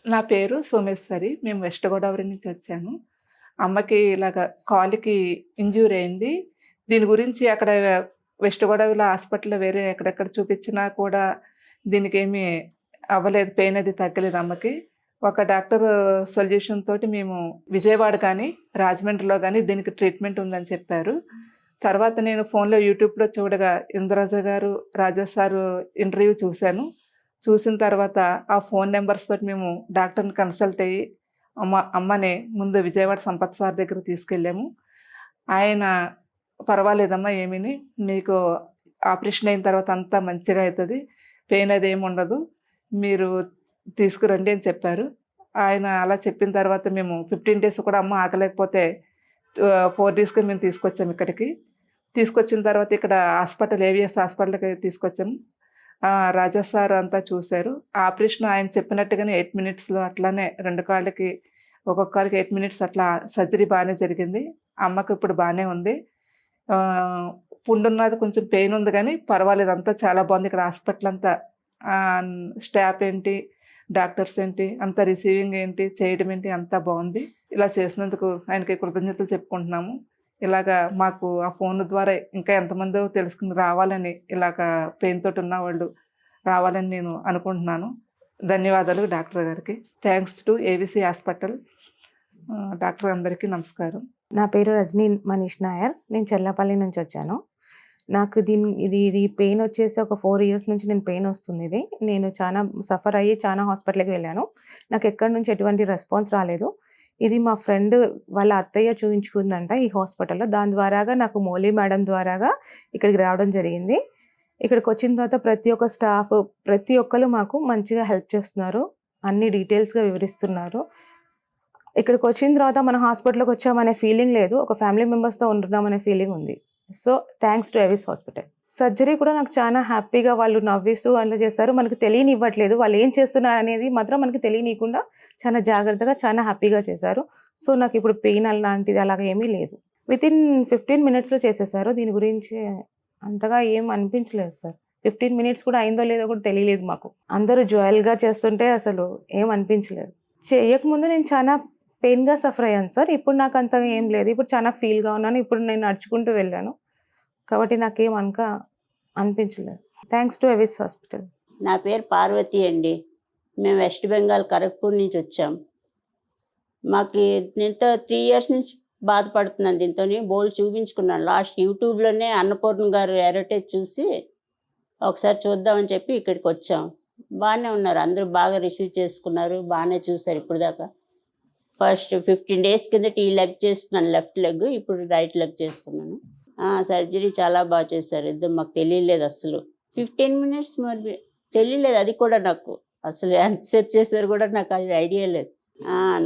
నా పేరు సోమేశ్వరి. మేము వెస్ట్ గోదావరి నుంచి వచ్చాము. అమ్మకి ఇలాగ కాలుకి ఇంజ్యూరీ అయింది. దీని గురించి అక్కడ వెస్ట్ గోదావరిలో హాస్పిటల్‌లో వేరే ఎక్కడెక్కడ చూపించినా కూడా దీనికేమీ అవ్వలేదు. పెయిన్ అది తగ్గలేదు అమ్మకి. ఒక డాక్టర్ సొల్యూషన్ తోటి మేము విజయవాడ కానీ, రాజమండ్రిలో గానీ దీనికి ట్రీట్మెంట్ ఉందని చెప్పారు. తర్వాత నేను ఫోన్‌లో, యూట్యూబ్‌లో చూడగా ఇంద్రజ గారు, రాజా సారు ఇంటర్వ్యూ చూశాను. చూసిన తర్వాత ఆ ఫోన్ నంబర్స్ తోటి మేము డాక్టర్‌ని కన్సల్ట్ అయ్యి అమ్మని ముందు విజయవాడ సంపత్ సార్ దగ్గరికి తీసుకెళ్ళాము. ఆయన "పర్వాలేదమ్మా ఏమీని, మీకు ఆపరేషన్ అయిన తర్వాత అంతా మంచిగా అయితది. పెయిన్ అదేమి ఉండదు. మీరు తీసుకురండి" అని చెప్పారు. ఆయన అలా చెప్పిన తర్వాత మేము 15 డేస్ కూడా అమ్మ ఆగలేకపోతే 4 డేస్‌కి మేము తీసుకొచ్చాము ఇక్కడికి. తీసుకొచ్చిన తర్వాత ఇక్కడ హాస్పిటల్, ఏవిఎస్ హాస్పిటల్‌కి తీసుకొచ్చాము. రాజా సార్ అంతా చూశారు. ఆపరేషన్ ఆయన చెప్పినట్టుగానే 8 మినిట్స్‌లో అట్లానే 2 కాళ్ళకి ఒక్కొక్క కాలుకి 8 మినిట్స్ అట్లా సర్జరీ బానే జరిగింది. అమ్మకి ఇప్పుడు బానే ఉంది. పుండున్నది, కొంచెం పెయిన్ ఉంది గానీ పర్వాలేదు, అంతా చాలా బాగుంది. ఇక్కడ హాస్పిటల్ అంతా స్టాఫ్ ఏంటి, డాక్టర్స్ ఏంటి, అంతా రిసీవింగ్ ఏంటి, చేయడం ఏంటి అంతా బాగుంది. ఇలా చేసినందుకు ఆయనకి కృతజ్ఞతలు చెప్పుకుంటున్నాము. ఇలాగా మాకు ఆ ఫోన్ ద్వారా ఇంకా ఎంతమందో తెలుసుకుని రావాలని, ఇలాగా పెయిన్ తోటి ఉన్నవాళ్ళు రావాలని నేను అనుకుంటున్నాను. ధన్యవాదాలు డాక్టర్ గారికి. Thanks to AVC hospital. Doctor అందరికీ నమస్కారం. నా పేరు రజనీ మనీష్ నాయర్. నేను చెర్లపల్లి నుంచి వచ్చాను. నాకు ఇది పెయిన్ వచ్చేసి ఒక 4 ఇయర్స్ నుంచి పెయిన్ వస్తుంది. ఇది నేను చాలా సఫర్ అయ్యి చాలా హాస్పిటల్‌కి వెళ్ళాను. నాకు ఎక్కడి నుంచి ఎటువంటి రెస్పాన్స్ రాలేదు. ఇది మా ఫ్రెండ్ వాళ్ళ అత్తయ్య చూయించుకుందంట ఈ హాస్పిటల్‌లో. దాని ద్వారాగా నాకు మౌలి మేడం ద్వారాగా ఇక్కడికి రావడం జరిగింది. ఇక్కడికి వచ్చిన తర్వాత ప్రతి ఒక్క స్టాఫ్, ప్రతి ఒక్కరు మాకు మంచిగా హెల్ప్ చేస్తున్నారు. అన్ని డీటెయిల్స్‌గా వివరిస్తున్నారు. ఇక్కడికి వచ్చిన తర్వాత మన హాస్పిటల్‌కి వచ్చామనే ఫీలింగ్ లేదు. ఒక ఫ్యామిలీ మెంబర్స్‌తో ఉంటున్నామనే ఫీలింగ్ ఉంది. So thanks to Avis hospital. Surgery కూడా నాకు చాలా హ్యాపీగా వాళ్ళు నవ్విస్తూ అలా చేశారు. మనకు తెలియనివ్వట్లేదు. వాళ్ళు ఏం చేస్తున్నారు అనేది మాత్రం మనకి తెలియనీయకుండా చాలా జాగ్రత్తగా, చాలా హ్యాపీగా చేశారు. సో నాకు ఇప్పుడు పెయిన్ అలాంటిది అలాగా ఏమీ లేదు. వితిన్ 15 మినిట్స్‌లో చేసేసారు. దీని గురించి అంతగా ఏం అనిపించలేదు సార్. 15 మినిట్స్ కూడా అయిందో లేదో కూడా తెలియలేదు మాకు. అందరూ జాయల్‌గా చేస్తుంటే అసలు ఏం అనిపించలేదు. చేయకముందు నేను చాలా పెయిన్‌గా సఫర్ అయ్యాను సార్. ఇప్పుడు నాకు అంతగా ఏం లేదు. ఇప్పుడు చాలా ఫీల్‌గా ఉన్నాను. ఇప్పుడు నేను నడుచుకుంటూ వెళ్ళాను. కాబట్టి నాకేం అనిపించలేదు. Thanks to Avis hospital. నా పేరు పార్వతి అండి. మేము వెస్ట్ బెంగాల్ ఖరగ్పూర్ నుంచి వచ్చాం. మాకు దీంతో 3 ఇయర్స్ నుంచి బాధపడుతున్నాను. దీంతోని బోల్డ్ చూపించుకున్నాను. లాస్ట్ యూట్యూబ్‌లోనే అన్నపూర్ణ గారు అడ్వర్టైజ్ చూసి ఒకసారి చూద్దామని చెప్పి ఇక్కడికి వచ్చాం. బాగానే ఉన్నారు. అందరూ బాగా రిసీవ్ చేసుకున్నారు. బాగానే చూశారు ఇప్పుడు దాకా. ఫస్ట్ 15 డేస్ కిందట ఈ లెగ్ చేసుకున్నాను, లెఫ్ట్ లెగ్. ఇప్పుడు రైట్ లెగ్ చేసుకున్నాను. సర్జరీ చాలా బాగా చేశారు. ఇద్దరు మాకు తెలియలేదు అసలు. 15 మినిట్స్ మరి తెలియలేదు. అది కూడా నాకు అసలు ఎంతసేపు చేశారు కూడా నాకు అది ఐడియా లేదు.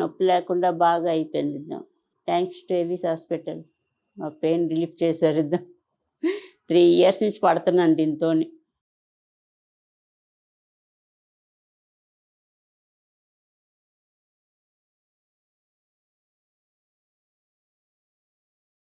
నొప్పి లేకుండా బాగా అయిపోయింది ఇద్దాం. Thanks to Avis hospital. మా పెయిన్ రిలీఫ్ చేశారు ఇద్దాం. 3 ఇయర్స్ నుంచి పడుతున్నాను దీంతోని.